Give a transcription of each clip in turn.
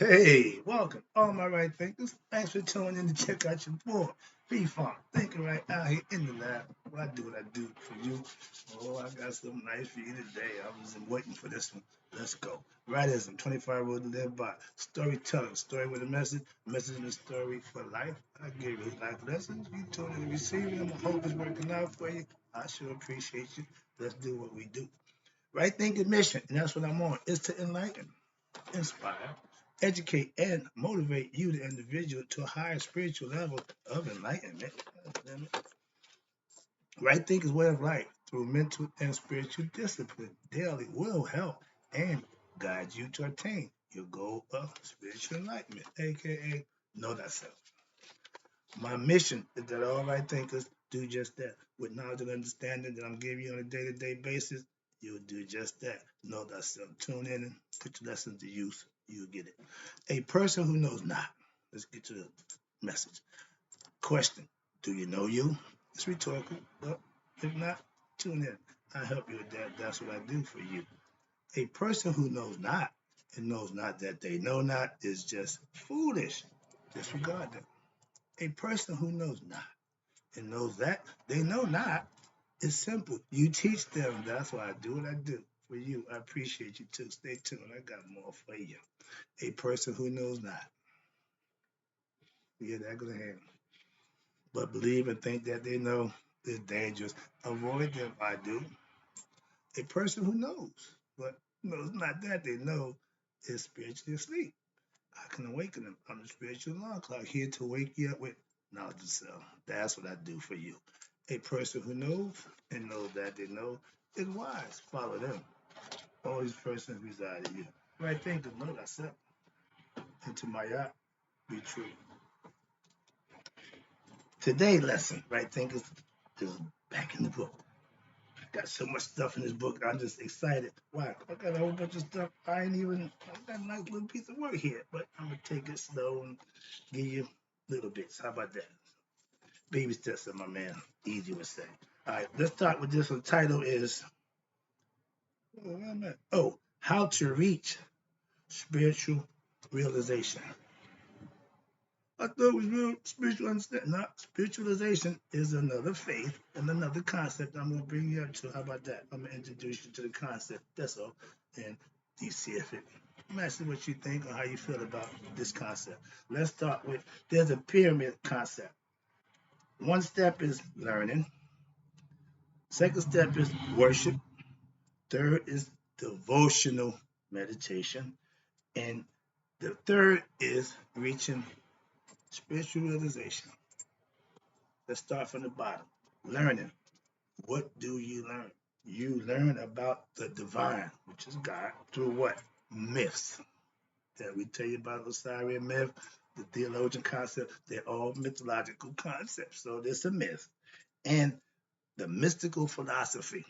Hey, welcome, all my right thinkers. Thanks for tuning in to check out your boy, P-Funk, thinking right out here in the lab. What I do for you. Oh, I got something nice for you today. I was waiting for this one. Let's go. Rightism, 25 rules to live by. Storytelling, story with a message in the story for life. I give you life lessons. You tune in and receive them. I hope it's working out for you. I sure appreciate you. Let's do what we do. Right thinking mission, and that's what I'm on, is to enlighten, inspire, educate, and motivate you, the individual, to a higher spiritual level of enlightenment. Right thinking way of life through mental and spiritual discipline daily will help and guide you to attain your goal of spiritual enlightenment, aka know thyself. My mission is that all right thinkers do just that. With knowledge and understanding that I'm giving you on a day-to-day basis, you'll do just that. Know thyself. Tune in and put your lessons to use. You'll get it. A person who knows not. Let's get to the message. Question: do you know you? It's rhetorical, but if not, tune in. I help you with that. That's what I do for you. A person who knows not and knows not that they know not is just foolish. Disregard them. A person who knows not and knows that they know not is simple. You teach them. That's why I do what I do for you. I appreciate you too. Stay tuned. I got more for you. A person who knows not. Yeah, that goes hand. But believe and think that they know is dangerous. Avoid them. I do. A person who knows, but knows not that they know is spiritually asleep. I can awaken them. I'm the spiritual alarm clock here to wake you up with knowledge of self. That's what I do for you. A person who knows and knows that they know is wise. Follow them. All these persons reside in you. Right thing to know thyself. And to my yacht, be true. Today's lesson, right thing is back in the book. I got so much stuff in this book. I'm just excited. Why? I got a whole bunch of stuff. I got a nice little piece of work here, but I'm going to take it slow and give you little bits. How about that? Baby steps, my man. Easy to say. All right, let's start with this one. The title is, How to Reach Spiritual Realization. I thought it was real spiritual understanding. Not spiritualization is another faith and another concept I'm going to bring you up to. How about that? I'm going to introduce you to the concept. That's all. And you see if it matches what you think or how you feel about this concept. Let's start with, there's a pyramid concept. One step is learning. Second step is worship. Third is devotional meditation. And the third is reaching spiritual realization. Let's start from the bottom. Learning. What do you learn? You learn about the divine, which is God, through what? Myths. That we tell you about Osirian myth, the theologian concept, they're all mythological concepts. So there's a myth. And the mystical philosophy.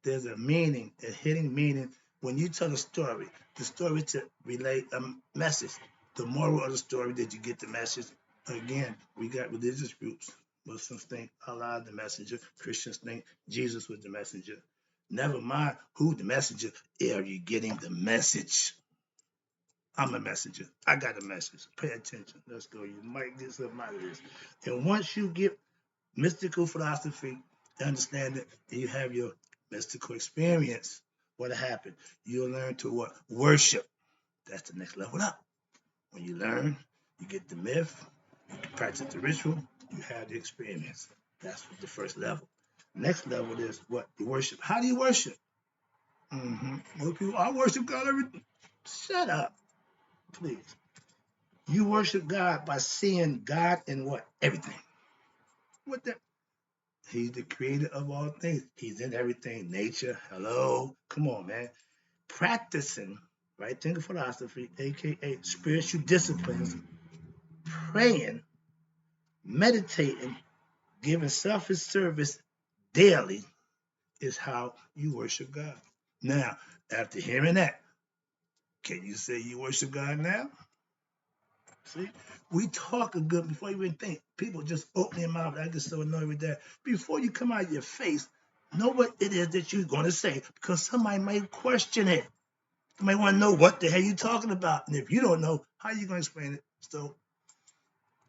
There's a meaning, a hidden meaning. When you tell a story, the story to relate a message. The moral of the story, did you get the message? Again, we got religious groups. Muslims think Allah the messenger. Christians think Jesus was the messenger. Never mind who the messenger. Are you getting the message? I'm a messenger. I got a message. Pay attention. Let's go. You might get something out of this. And once you get mystical philosophy, understand that you have your mystical experience. What'll happen? You'll learn to what? Worship. That's the next level up. When you learn, you get the myth, you can practice the ritual, you have the experience. That's the first level. Next level is what? You worship. How do you worship? Most people, I worship God every. Shut up, please. You worship God by seeing God in what? Everything. What the? He's the creator of all things. He's in everything. Nature. Hello. Come on, man. Practicing, right? Think of philosophy, aka spiritual disciplines, praying, meditating, giving selfish service daily is how you worship God. Now, after hearing that, can you say you worship God now? See, we talk a good before you even think. People just open their mouth. I get so annoyed with that. Before you come out of your face, know what it is that you're going to say because somebody might question it. You might want to know what the hell you're talking about. And if you don't know, how are you going to explain it? So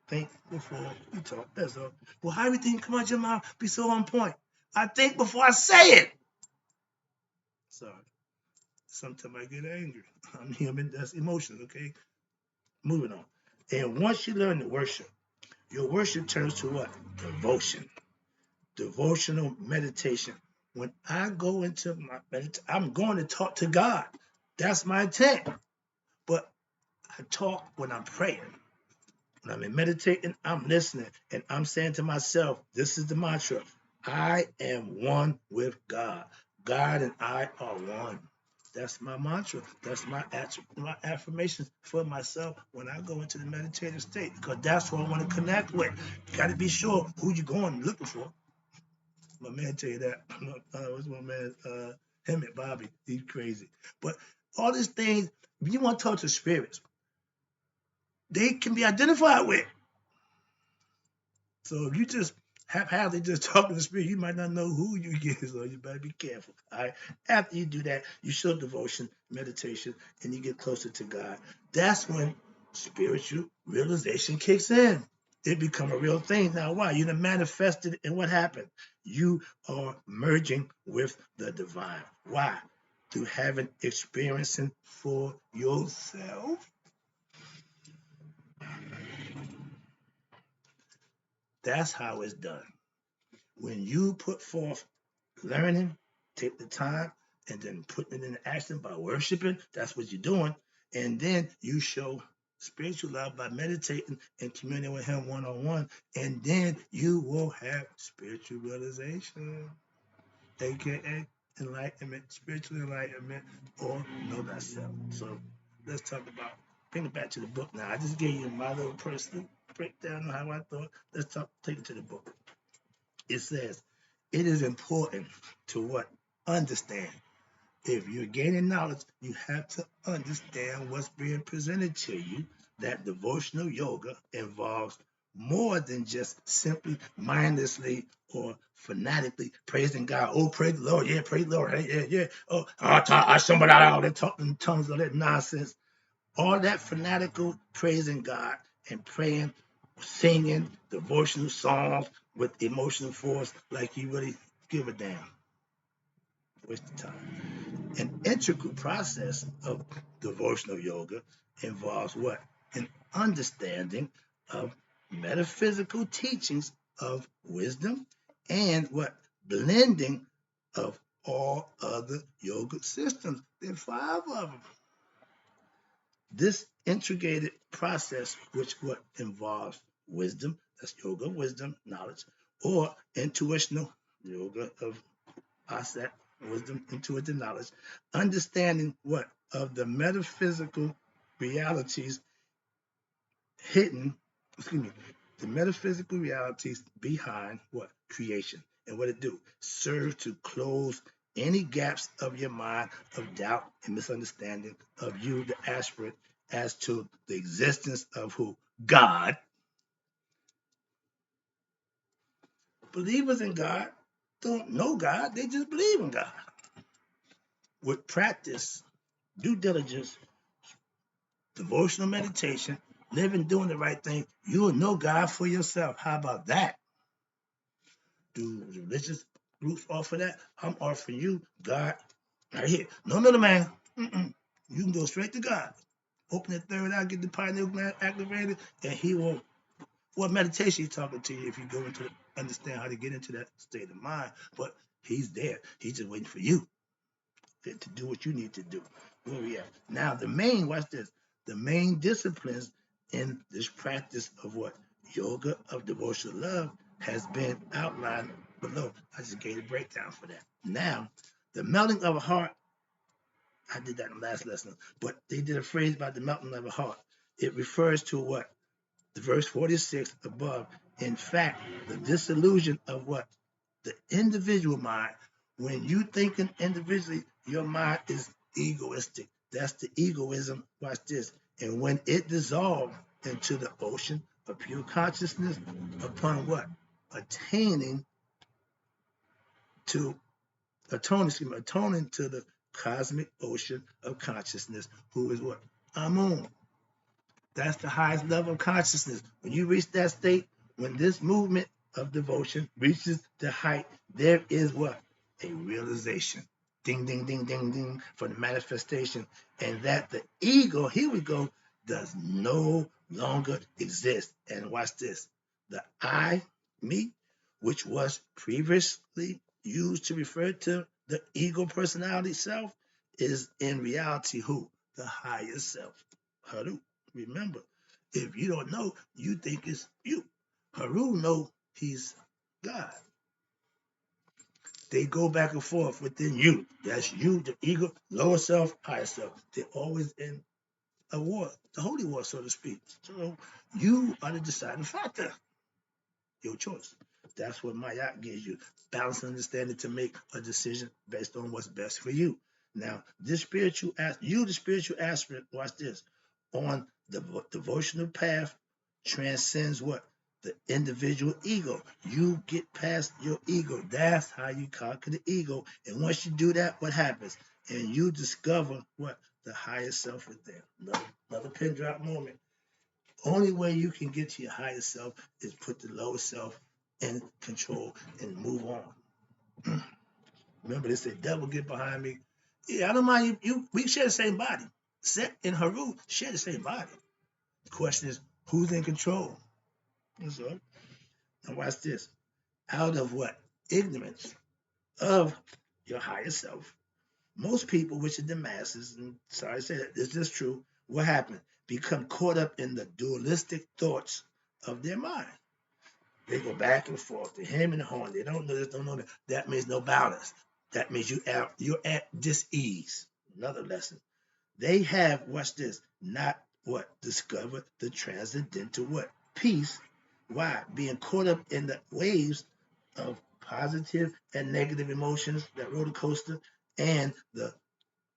think before you talk. That's all. Well, how everything come out your mouth be so on point? I think before I say it. Sorry. Sometimes I get angry. I'm human. That's emotions, okay? Moving on. And once you learn to worship, your worship turns to what? Devotion. Devotional meditation. When I go into my meditation, I'm going to talk to God. That's my intent. But I talk when I'm praying. When I'm meditating, I'm listening, and I'm saying to myself, this is the mantra. I am one with God. God and I are one. That's my mantra. That's my affirmations for myself when I go into the meditative state, because that's what I want to connect with. You got to be sure who you're going looking for. My man tell you that. What's my man? Him and Bobby. He's crazy. But all these things, if you want to talk to spirits, they can be identified with. So if you just haphazardly just talking to spirit, you might not know who you get, so you better be careful. All right. After you do that, you show devotion, meditation, and you get closer to God. That's when spiritual realization kicks in. It become a real thing. Now, why? You done manifested, and what happened? You are merging with the divine. Why? Through having experiencing for yourself. That's how it's done. When you put forth learning, take the time, and then putting it into action by worshiping, that's what you're doing. And then you show spiritual love by meditating and communing with him one-on-one. And then you will have spiritual realization, aka enlightenment, spiritual enlightenment, or know thyself. So let's talk about, bring it back to the book now. I just gave you my little personal breakdown on how I thought. Let's take it to the book. It says, it is important to what? Understand. If you're gaining knowledge, you have to understand what's being presented to you. That devotional yoga involves more than just simply mindlessly or fanatically praising God. Oh, praise the Lord. Yeah, praise the Lord. Yeah, yeah. Oh, I somebody out there talking in tongues, all that nonsense. All that fanatical praising God and praying, singing devotional songs with emotional force, like you really give a damn. Waste of time. An integral process of devotional yoga involves what? An understanding of metaphysical teachings of wisdom and what? Blending of all other yoga systems. There are 5 of them. This integrated process, which what involves wisdom, that's yoga, wisdom, knowledge, or intuitional yoga of asset, wisdom, intuitive knowledge, understanding what? Of the metaphysical realities hidden, the metaphysical realities behind what? Creation. And what it do? Serve to close any gaps of your mind of doubt and misunderstanding of you, the aspirant, as to the existence of who? God. Believers in God don't know God, they just believe in God. With practice, due diligence, devotional meditation, living, doing the right thing, you will know God for yourself. How about that? Do religious groups offer that? I'm offering you God right here. No middleman. You can go straight to God. Open the third eye, get the pineal gland activated, and he will. What meditation he's talking to you if you go into understand how to get into that state of mind. But he's there. He's just waiting for you to do what you need to do. Where we at? Now watch this. The main disciplines in this practice of what? Yoga of devotional love has been outlined below. I just gave a breakdown for that. Now, the melting of a heart, I did that in the last lesson, but they did a phrase about the melting of a heart. It refers to what? The verse 46 above. In fact, the disillusion of what? The individual mind. When you thinking individually, your mind is egoistic. That's the egoism. Watch this. And when it dissolves into the ocean of pure consciousness, upon what? Atoning to the cosmic ocean of consciousness, who is what? Amun. That's the highest level of consciousness. When you reach that state, when this movement of devotion reaches the height, there is what? A realization. Ding, ding, ding, ding, ding, for the manifestation. And that the ego, here we go, does no longer exist. And watch this. The I, me, which was previously used to refer to the ego personality self, is in reality who? The higher self. Haru. Remember, if you don't know, you think it's you. Haru know he's God. They go back and forth within you. That's you, the ego, lower self, higher self. They're always in a war, the holy war, so to speak. So you are the deciding factor. Your choice. That's what Mayat gives you. Balanced understanding to make a decision based on what's best for you. Now, this spiritual the spiritual aspirant, watch this, on the devotional path transcends what? The individual ego. You get past your ego. That's how you conquer the ego. And once you do that, what happens? And you discover what? The higher self within. Another pin drop moment. Only way you can get to your higher self is put the lower self in control and move on. Remember, they say, devil, get behind me. Yeah, I don't mind you. We share the same body. Set and Haru share the same body. The question is, who's in control? And so, now watch this. Out of what? Ignorance of your higher self. Most people, which are the masses, and sorry to say that, this is true, what happened? Become caught up in the dualistic thoughts of their mind. They go back and forth, the him and the horn. They don't know this, don't know that. That means no balance. That means you're at dis-ease. Another lesson. They have, watch this, not what? Discovered the transcendental what? Peace. Why? Being caught up in the waves of positive and negative emotions, that roller coaster, and the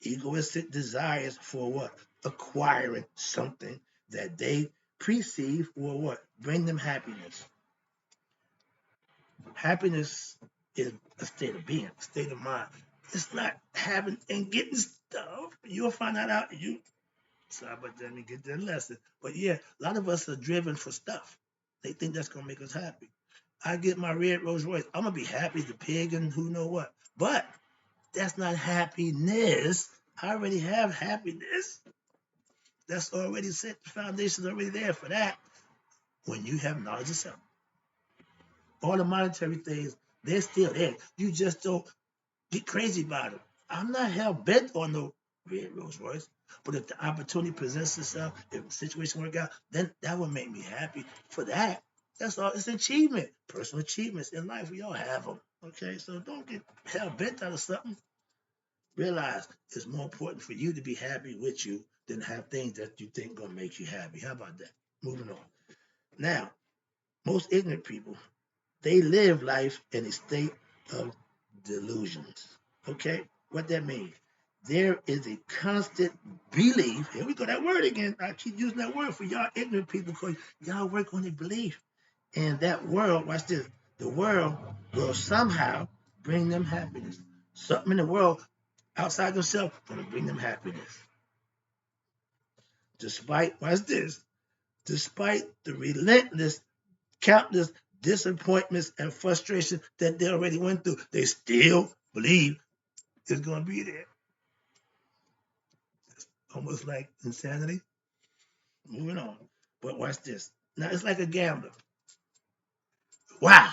egoistic desires for what? Acquiring something that they perceive will what? Bring them happiness. Happiness is a state of being, a state of mind. It's not having and getting stuff. You'll find that out. Sorry about that. Let me get that lesson. But yeah, a lot of us are driven for stuff. They think that's gonna make us happy. I get my red Rolls Royce. I'm gonna be happy as the pig and who know what. But that's not happiness. I already have happiness. That's already set. The foundation's already there for that. When you have knowledge of self, all the monetary things, they're still there. You just don't get crazy about it. I'm not hell bent on no red Rolls Royce, but if the opportunity presents itself, if the situation work out, then that would make me happy. For that, that's all. It's achievement, personal achievements in life. We all have them. Okay, so don't get hell bent out of something. Realize it's more important for you to be happy with you than have things that you think gonna make you happy. How about that? Moving on. Now, most ignorant people, they live life in a state of delusions. Okay? What that means? There is a constant belief. Here we go, that word again. I keep using that word for y'all ignorant people because y'all work on the belief. And that world, watch this, the world will somehow bring them happiness. Something in the world outside themselves going to bring them happiness. Despite, watch this, despite the relentless countless disappointments and frustration that they already went through, they still believe it's going to be there. It's almost like insanity. Moving on. But watch this. Now, it's like a gambler. Wow.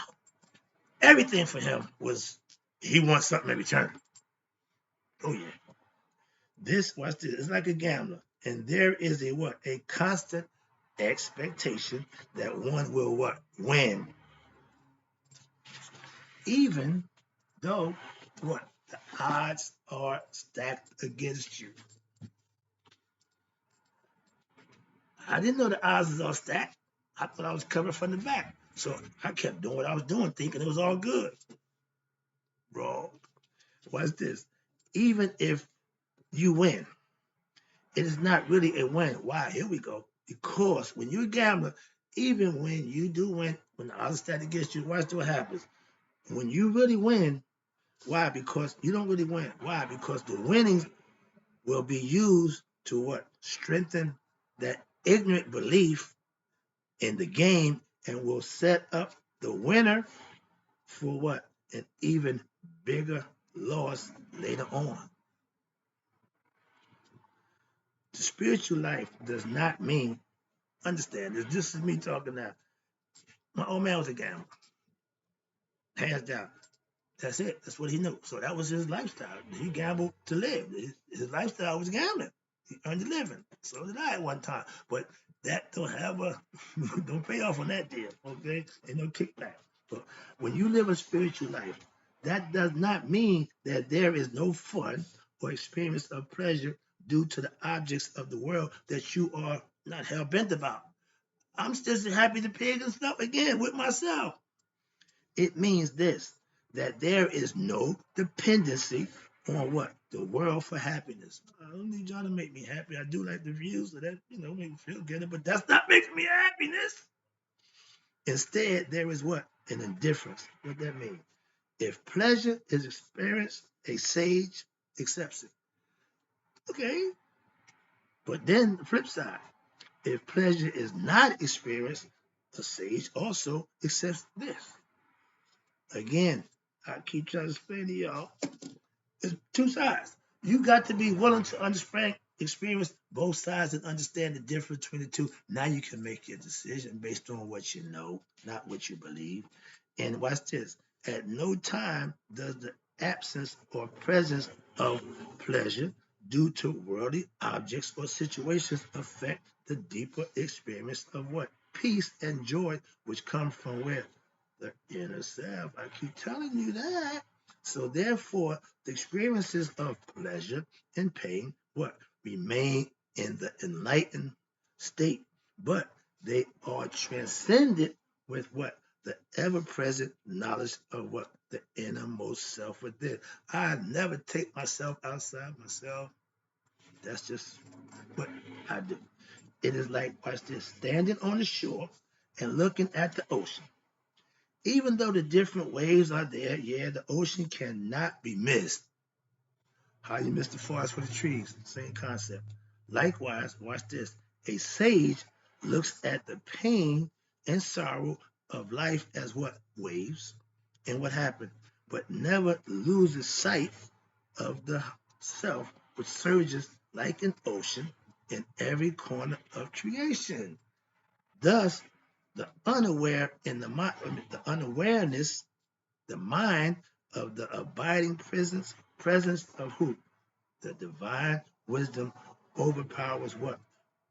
Everything for him was, he wants something in return. Oh, yeah. Watch this. It's like a gambler. And there is a what? A constant expectation that one will what? Win. Even though what? The odds are stacked against you. I didn't know the odds was all stacked. I thought I was covered from the back. So I kept doing what I was doing, thinking it was all good. Wrong. Watch this. Even if you win, it is not really a win. Why? Here we go. Because when you're a gambler, even when you do win, when the odds are stacked against you, watch what happens. When you really win, Why? Because you don't really win. Why? Because the winnings will be used to what? Strengthen that ignorant belief in the game and will set up the winner for what? An even bigger loss later on. The spiritual life does not mean, understand this, this is me talking now. My old man was a gambler, hands down. That's it. That's what he knew. So that was his lifestyle. He gambled to live. His lifestyle was gambling. He earned a living. So did I at one time. But that don't have a don't pay off on that deal. Okay, ain't no kickback. But when you live a spiritual life, that does not mean that there is no fun or experience of pleasure due to the objects of the world that you are not hell bent about. I'm still happy to pig and stuff again with myself. It means this, that there is no dependency on what? The world for happiness. I don't need y'all to make me happy. I do like the views, so that, make me feel good, but that's not making me happiness. Instead, there is what? An indifference. What that mean? If pleasure is experienced, a sage accepts it. Okay. But then the flip side, if pleasure is not experienced, a sage also accepts this. Again, I keep trying to explain to y'all, it's two sides. You got to be willing to understand, experience both sides and understand the difference between the two. Now you can make your decision based on what you know, not what you believe. And watch this. At no time does the absence or presence of pleasure due to worldly objects or situations affect the deeper experience of what? Peace and joy, which come from where? The inner self. I keep telling you that. So therefore, the experiences of pleasure and pain, what? Remain in the enlightened state, but they are transcended with what? The ever-present knowledge of what? The innermost self within. I never take myself outside myself. That's just what I do. It is like, watch this, standing on the shore and looking at the ocean. Even though the different waves are there, yeah, the ocean cannot be missed. How you miss the forest for the trees, same concept. Likewise, watch this. A sage looks at the pain and sorrow of life as what? Waves. And what happened? But never loses sight of the self which surges like an ocean in every corner of creation. Thus, the unaware in the unawareness, the mind of the abiding presence of who? The divine wisdom overpowers what?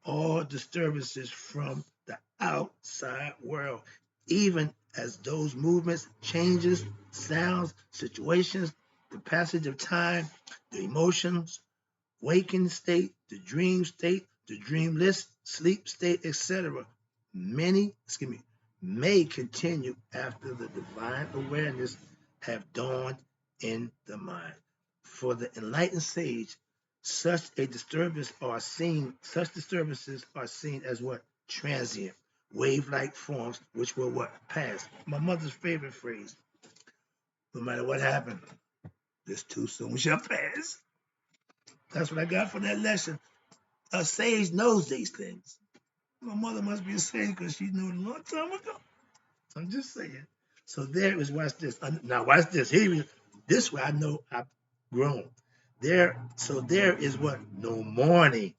All disturbances from the outside world, even as those movements, changes, sounds, situations, the passage of time, the emotions, waking state, the dream state, the dreamless sleep state, etc. May continue after the divine awareness have dawned in the mind. For the enlightened sage, such disturbances are seen as what? Transient, wave-like forms which will what? Pass. My mother's favorite phrase. No matter what happened, this too soon shall pass. That's what I got from that lesson. A sage knows these things. My mother must be a sage because she knew it a long time ago. I'm just saying. So there is, watch this. Now watch this. This way I know I've grown. So there is what? No mourning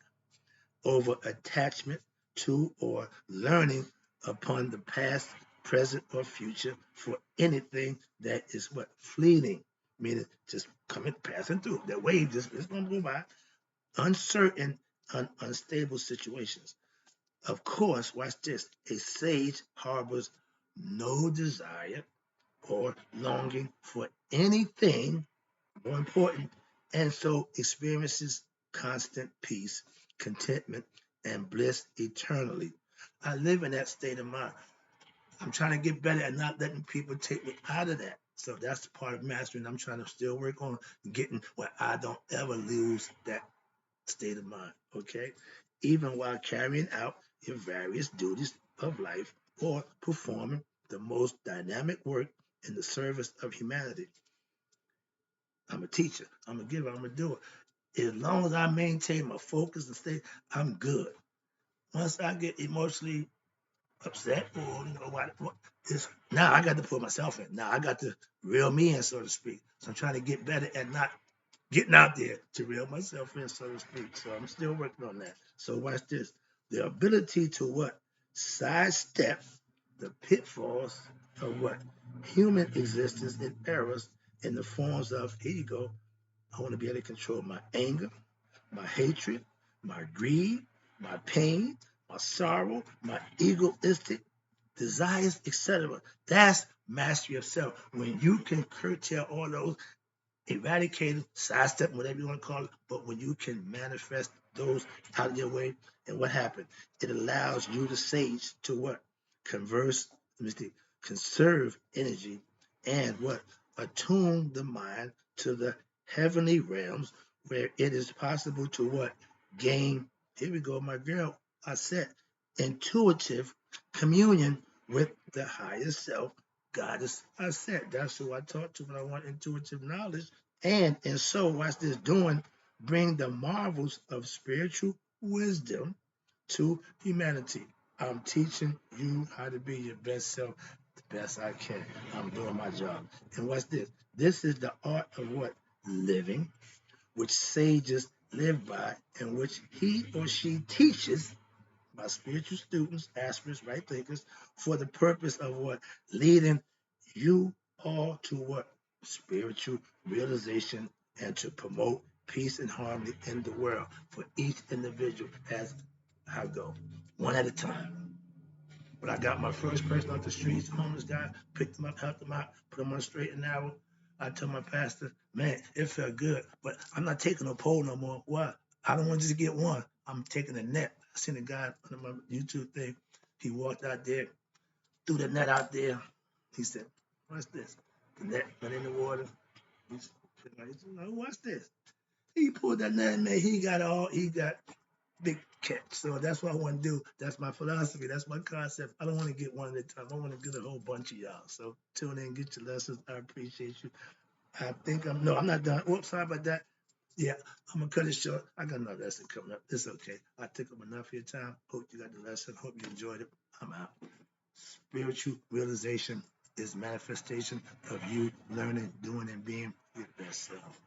over attachment to or learning upon the past, present, or future for anything that is what? Fleeting. Meaning just coming, passing through. That wave just is gonna go by. Uncertain, unstable situations. Of course, watch this. A sage harbors no desire or longing for anything more important, and so experiences constant peace, contentment, and bliss eternally. I live in that state of mind. I'm trying to get better at not letting people take me out of that. So that's the part of mastering I'm trying to still work on, getting where I don't ever lose that state of mind, okay? Even while carrying out your various duties of life or performing the most dynamic work in the service of humanity. I'm a teacher. I'm a giver. I'm a doer. As long as I maintain my focus and stay, I'm good. Once I get emotionally upset or what it's now I got to put myself in. Now I got to reel me in, so to speak. So I'm trying to get better at not getting out there to reel myself in, so to speak. So I'm still working on that. So watch this. The ability to what? Sidestep the pitfalls of what? Human existence and errors in the forms of, here you go, I want to be able to control my anger, my hatred, my greed, my pain, my sorrow, my egoistic desires, etc. That's mastery of self. When you can curtail all those, eradicate them, sidestep, whatever you want to call it, but when you can manifest those out of your way, and what happened? It allows you, the sage, to what? Converse, conserve energy, and what? Attune the mind to the heavenly realms where it is possible to what? Gain, here we go, my girl, I said, intuitive communion with the higher self, goddess. I said, that's who I talk to when I want intuitive knowledge. And so, watch this, doing, bring the marvels of spiritual wisdom to humanity. I'm teaching you how to be your best self the best I can. I'm doing my job. And watch this. This is the art of what? Living, which sages live by, and which he or she teaches my spiritual students, aspirants, right thinkers, for the purpose of what? Leading you all to what? Spiritual realization, and to promote peace and harmony in the world for each individual as I go, one at a time. When I got my first person off the streets, homeless guy, picked him up, helped him out, put him on a straight and narrow. I told my pastor, man, it felt good, but I'm not taking a pole no more. Why? I don't want to just get one. I'm taking a net. I seen a guy on my YouTube thing. He walked out there, threw the net out there. He said, what's this? The net went in the water. He said, what's this? He pulled that net, man. He got big catch. So that's what I want to do. That's my philosophy. That's my concept. I don't want to get one at a time. I want to get a whole bunch of y'all. So tune in, get your lessons. I appreciate you. I think I'm not done. Oops, sorry about that. Yeah, I'm gonna cut it short. I got another lesson coming up. It's okay. I took up enough of your time. Hope you got the lesson. Hope you enjoyed it. I'm out. Spiritual realization is manifestation of you learning, doing, and being your best self.